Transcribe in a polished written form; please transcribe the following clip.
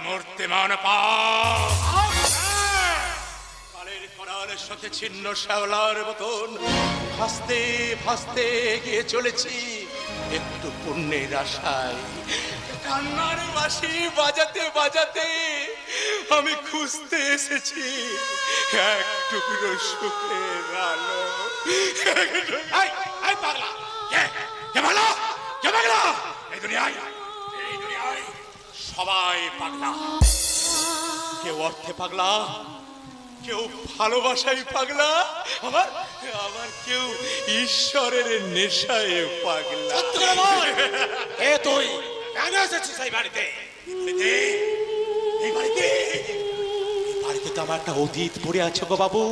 মূর্তিমান পাপ। কালের করালের সাথে ছিন্ন শ্যাওলার মতন ভাসতে ভাসতে এগিয়ে চলেছি একটু পুণ্যের আশায়। কান্নার বাঁশি বাজাতে বাজাতে আমি খুঁজতে এসেছি এক টুকরো সুখের আলো। এই পাগলা, কে পাগলা, কে পাগলা? এই দুনিয়ায় সবাই পাগলা। কেউ অর্থে পাগলা, কেউ ভালোবাসায় পাগলা, আবার আবার কেউ ঈশ্বরের নেশায় পাগলা। এ তুই কেন এসেছিস এই বাড়িতে? এই বাড়িতে তো আমার একটা অতীত পড়ে আছে গো বাবু।